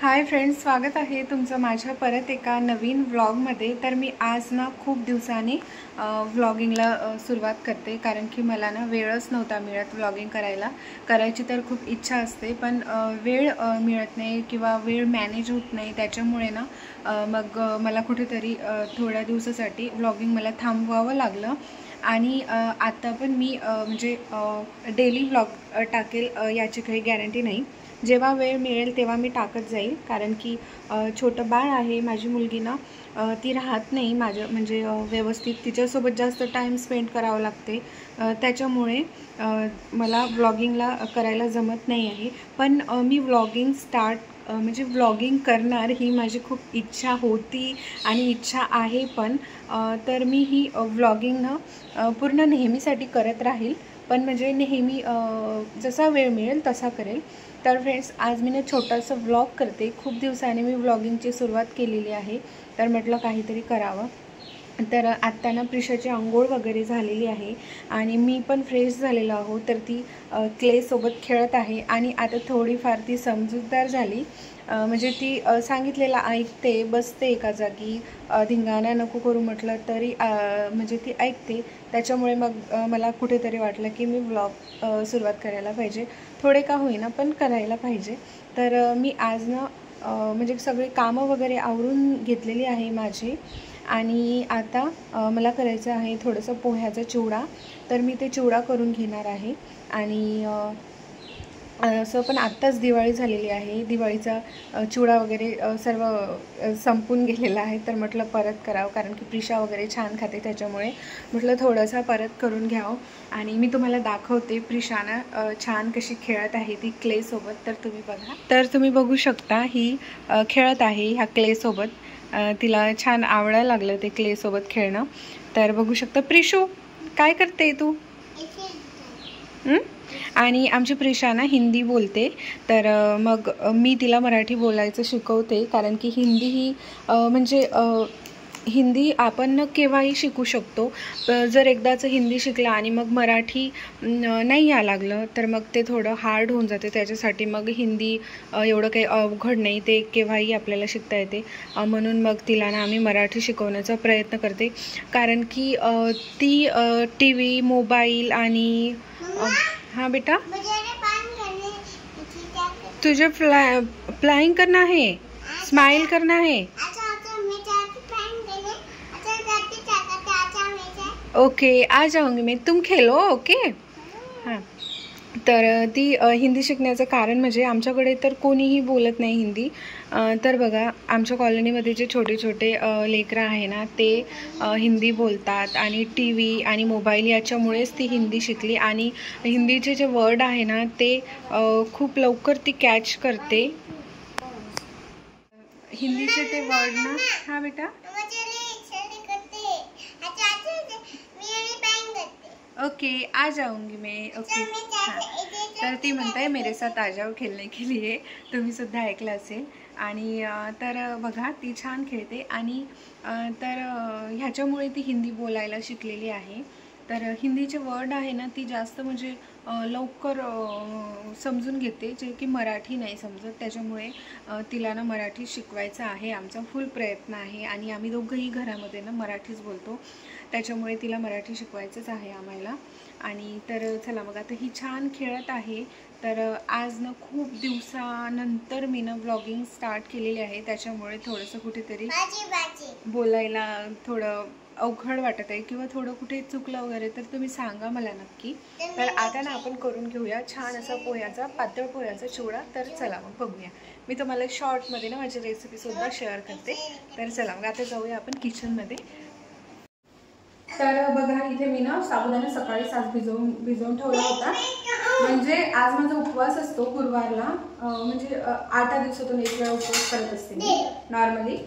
Hi friends, स्वागत आहे तुमचं माझ्या परत एका नवीन व्लॉगमध्ये। तर मी आज ना खूप दिवसांनी व्लॉगिंगला सुरुवात करते, कारण की मला ना वेळच नव्हता मिळत व्लॉगिंग करायची तर खूप इच्छा असते, पण वेळ मिळत नाही किंवा वेळ मॅनेज होत नाही। त्याच्यामुळे ना मग मला कुठेतरी थोड्या दिवसासाठी व्लॉगिंग मला थांबवावं लागलं। आणि आता पण मी म्हणजे डेली व्लॉग टाकेल याची काही गॅरंटी नाही। जेव्हा वेळ मिळेल तेव्हा मी टाकत जाईल, कारण की छोटं बाळ आहे, माझी मुलगी ना ती राहत नाही माझं म्हणजे व्यवस्थित, तिच्यासोबत जास्त टाईम स्पेंड करावं लागते। त्याच्यामुळे मला व्लॉगिंगला करायला जमत नाही आहे। पण मी व्लॉगिंग म्हणजे व्लॉगिंग करणार ही माझी खूप इच्छा होती आणि इच्छा आहे पण। तर मी ही व्लॉगिंग ना पूर्ण नेहमीसाठी करत राहील, पण म्हणजे नेहमी जसा वेळ मिळेल तसा करेल। तर फ्रेंड्स, आज मी ना छोटासा व्लॉग करते। खूप दिवसांनी मी व्लॉगिंगची सुरुवात केलेली आहे, तर म्हटलं काहीतरी करावं। तर आत्ता ना प्रिशाची अंघोळ वगैरे झालेली आहे आणि मी पण फ्रेश झालेलो आहो। तर ती क्लेसोबत खेळत आहे आणि आता थोडीफार ती समजूतदार झाली, म्हणजे ती सांगितलेलं ऐकते, बसते एका जागी, धिंगाणा नको करू म्हटलं तरी म्हणजे ती ऐकते। त्याच्यामुळे मग मला कुठेतरी वाटलं की मी व्लॉग सुरुवात करायला पाहिजे, थोडे का होईना पण करायला पाहिजे। तर मी आज ना म्हणजे सगळे कामं वगैरे आवरून घेतलेली आहे माझी, आणि आता मला करायचं आहे थोडंसं पोह्याचा चिवडा। तर मी ते चिवडा करून घेणार आहे। आणि असं पण आत्ताच दिवाळी झालेली आहे, दिवाळीचा चिवडा वगैरे सर्व संपून गेलेला आहे। तर म्हटलं परत करावं, कारण की प्रिशा वगैरे छान खाते, त्याच्यामुळे म्हटलं थोडासा परत करून घ्यावं। आणि मी तुम्हाला दाखवते प्रिशाना छान कशी खेळत आहे ती क्लेसोबत। तर तुम्ही बघा, तर तुम्ही बघू शकता ही खेळत आहे ह्या क्लेसोबत। तिला छान आवडायला लागलं ते क्लेसोबत खेळणं। तर बघू शकता, प्रिशू काय करते तू? आणि आमची प्रिशा ना हिंदी बोलते, तर मग मी तिला मराठी बोलायचं शिकवते, कारण की हिंदी ही म्हणजे हिंदी आपण केव्हाही शिकू शकतो। जर एकदाचं हिंदी शिकला आणि मग मराठी नाही यायला लागलं तर मग ते थोडं हार्ड होऊन जाते। त्याच्यासाठी मग हिंदी एवढं काही अवघड नाही, ते केव्हाही आपल्याला शिकता येते। म्हणून मग तिला ना आम्ही मराठी शिकवण्याचा प्रयत्न करते, कारण की ती TV, मोबाईल आणि हाँ बेटा, तुझे फ्लाइंग करना है, स्माइल करना है। ओके, आ जाऊंगी मैं, तुम खेलो। ओके हां। तर ती हिंदी शिकण्याचं कारण म्हणजे आमच्याकडे तर कोणीही बोलत नाही हिंदी। तर बघा, आमच्या कॉलनीमध्ये जे छोटे छोटे लेकरं आहे ना, ते हिंदी बोलतात, आणि TV आणि मोबाईल याच्यामुळेच ती हिंदी शिकली। आणि हिंदीचे जे वर्ड आहे ना ते खूप लवकर ती कॅच करते, हिंदीचे ते वर्ड ना। हाँ बेटा, ओके आ जाऊंगी मैं। ओके हाँ, तर ती म्हणते मेरे साथ आ जाओ खेलने के लिए, तुम्ही सुद्धा ऐकलं असेल। आणि तर बघा, ती छान खेळते, आणि तर ह्याच्यामुळे ती हिंदी बोलायला शिकलेली आहे। तर हिंदीचे वर्ड आहे ना ती जास्त म्हणजे लवकर समजून घेते, जे की मराठी नाही समजत। त्याच्यामुळे तिला ना मराठी शिकवायचं आहे, आमचा फुल प्रयत्न आहे। आणि आम्ही दोघंही घरामध्ये ना मराठीच बोलतो, त्याच्यामुळे तिला मराठी शिकवायचंच आहे आम्हाला। आणि तर चला मग, आता ही छान खेळत आहे। तर आज ना खूप दिवसानंतर मी ना व्लॉगिंग स्टार्ट केलेली आहे, त्याच्यामुळे थोडंसं कुठेतरी बोलायला थोडं अवघड वाटत आहे, किंवा थोडं कुठे चुकलं वगैरे तर तुम्ही सांगा मला नक्की। तर आता ना आपण करून घेऊया छान असा पोह्याचा, पातळ पोह्याचा चिवडा। तर चला मग बघूया, मी तुम्हाला शॉर्टमध्ये ना माझी रेसिपीसुद्धा शेअर करते। तर चला मग आता जाऊया आपण किचनमध्ये। तर बघा, इथे मी ना साबुदाणा सकाळीच आज भिजवून ठेवला होता, म्हणजे आज माझा उपवास असतो गुरुवारला, म्हणजे 8 दिवसातून एक वेळा उपवास करत असते मी नॉर्मली।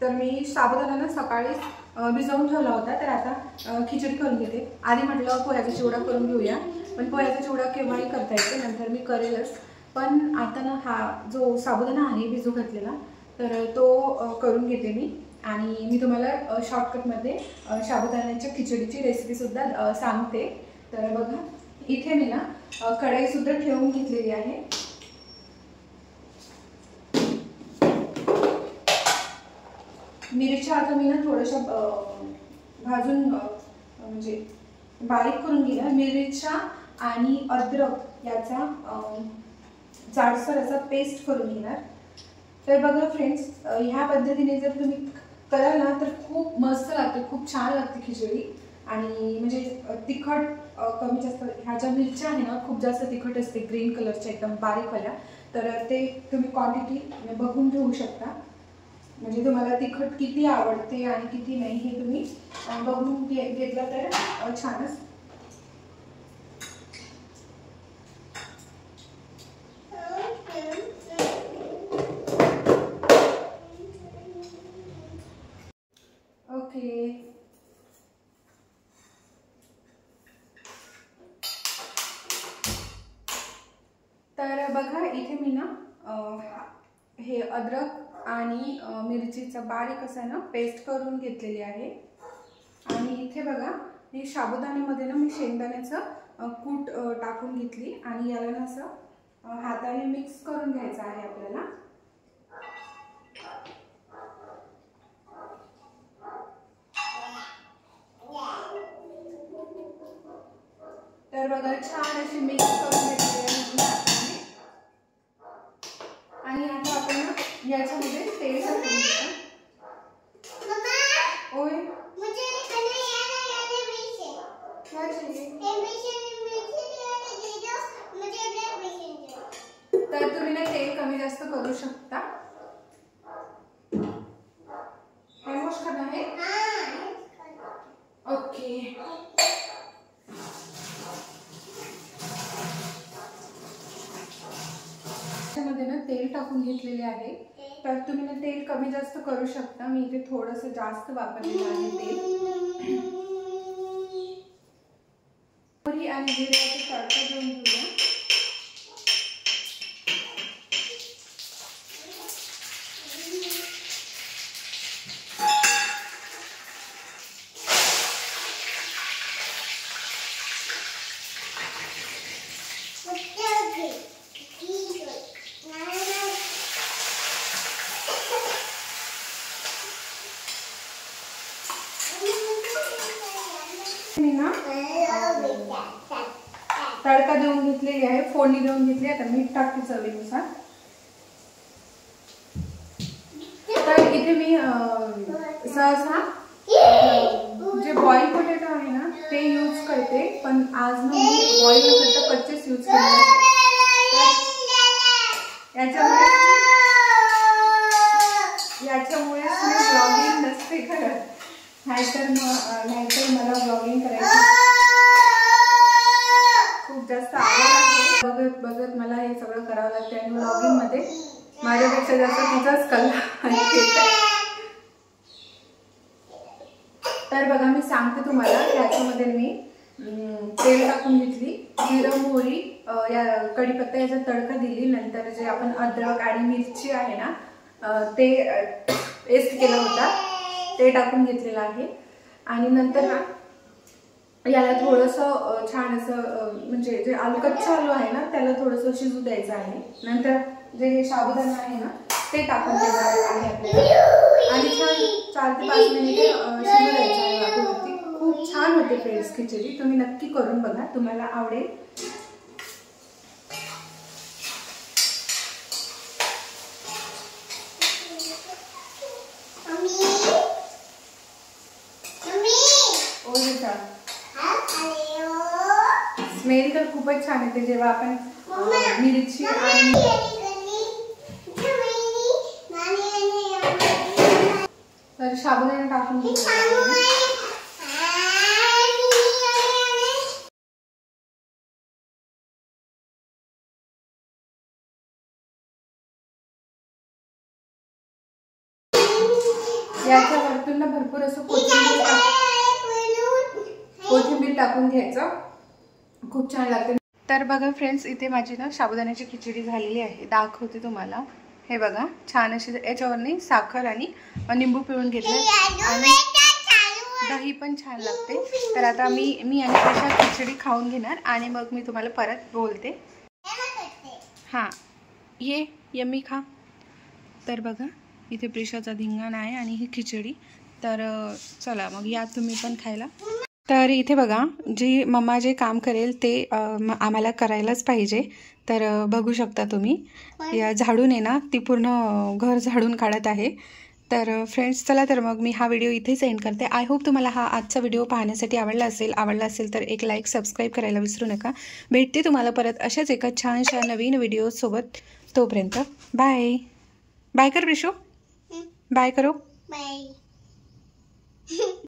तर मी साबुदाणा ना सकाळीच भिजवून ठेवला होता, तर आता खिचडी करून घेते। आधी म्हटलं पोह्याचा चिवडा करून घेऊया, पण पोह्याचा चिवडा केव्हाही करता येते, नंतर मी करेलच। पण आता ना हा जो साबुदाणा आहे भिजू घातलेला, तर तो करून घेते मी। आणि मी तुम्हाला शॉर्टकटमध्ये साबुदाण्याच्या खिचडीची रेसिपीसुद्धा सांगते। तर बघा, इथे मी ना कढई सुद्धा ठेवून घेतलेली आहे। मिरच्या आता मी ना थोड्याशा भाजून म्हणजे बारीक करून घेणार। मिरच्या आणि अद्रक याचा जाडसर असा पेस्ट करून घेणार। तर बघा फ्रेंड्स, ह्या पद्धतीने जर तुम्ही कराल ना तर खूप मस्त लागते, खूप छान लागते खिचडी। आणि म्हणजे तिखट कमी जास्त, ह्या ज्या मिरच्या आहे ना खूप जास्त तिखट असते, ग्रीन कलरच्या एकदम बारीकवाल्या, तर ते तुम्ही क्वांटिटी बघून घेऊ शकता। म्हणजे तुम्हाला तिखट किती आवडते आणि किती नाही हे तुम्ही बघून घेतलं तर छानच। ओके, तर बघा इथे मी ना हे अद्रक आणि मिरचीचा बारीक असा ना पेस्ट करून घेतलेली आहे। आणि इथे बघा मी साबुदाण्यामध्ये ना मी शेंगदाण्याचं कूट टाकून घेतली आणि याला ना असं हाताने मिक्स करून घ्यायचं आहे आपल्याला। तर बघा छान अशी मिक्स करून घेतली आहे आणि आता आपण याच्यामध्ये तेल टाकून घेऊया। ओय मुझे क्या चाहिए? तर तुम्ही ना तेल कमी जास्त करू शकता। हॅमोश करना है? ओके, त्यामध्ये ना तेल टाकून घेतलेले आहे। तर तुम्ही ना तेल कमी जास्त करू शकता। मी इथे थोडंसं जास्त वापरलेलं आहे तेल। मोहरी आणि जिऱ्याचा तडका देऊन घेऊया। तडका देऊन घेतलेली आहे, फोडणी देऊन घेतली। आता मीठ टाकते चवीनुसार। तर इथे मी सहसा जे बॉईल पोटॅटो आहे ना ते यूज करते, पण आज ना मी बॉईल न करता कच्चेच यूज केले आहे। याच्यामुळे मी ब्लॉगिंग नसते करत, नाहीतर मला ब्लॉगिंग करायची खूप जास्त आवड आहे। बघत बघत मला हे सगळं करावं लागते आणि ब्लॉगिंग मध्ये माझ्यापेक्षा जास्त तिचाच कला आहे। तर बघा मी सांगते तुम्हाला, याच्यामध्ये मी तेल टाकून घेतली, जिरं मोहरी या कढीपत्ता याचा तडका दिली। नंतर जे आपण अद्रक आणि मिरची आहे ना ते पेस्ट केला होता ते टाकून घेतलेलं आहे। आणि नंतर ना याला थोडंसं छान असं म्हणजे जे कच्चा आलू आहे ना त्याला थोडंसं शिजू द्यायचं आहे। नंतर जे साबुदाणा आहे ना ते टाकून द्यायचं आहे आपल्याला आणि छान 4 ते 5 मिनिटे शिजू द्यायचं आहे वाफेवरती। खूप छान होते फ्रेंड्स खिचडी, तुम्ही नक्की करून बघा, तुम्हाला आवडेल। स्मेल तर खूपच छान येते जेव्हा आपण मिरची आणि तर साबुदाणा टाकून घेतला। याच्या वरतून ना भरपूर असं कोथिंबीर टाकून घ्यायचं, खूप छान लागते। तर बघा फ्रेंड्स, इथे माझी ना साबुदाण्याची खिचडी झालेली आहे, दाखवते तुम्हाला। हे बघा छान अशी याच्यावरनी साखर आणि निंबू पिळून घेतले आणि दही पण छान लागते. तर आता मी आणि प्रिशा खिचडी खाऊन घेणार आणि मग मी तुम्हाला परत बोलते. हां ये यम्मी खा. तर बघा इथे प्रिशाचा धिंगाणा आहे आणि ही खिचडी. तर चला मग या तुम्ही पण खायला. तर इथे बघा जी मम्मा जे काम करेल ते आम्हाला करायलाच पाहिजे. तर बघू शकता तुम्ही या झाडून आहे ना ती पूर्ण घर झाडून काढत आहे. तर फ्रेंड्स चला तर मग मी हा व्हिडिओ इथेच एंड करते. आय होप तुम्हाला हा आजचा व्हिडिओ पाहण्यासाठी आवडला असेल तर एक लाईक सबस्क्राईब करायला विसरू नका. भेटते तुम्हाला परत अशाच एका छानशा नवीन व्हिडिओसोबत. तोपर्यंत बाय. बाय कर प्रिशू. बाय करो. बाय.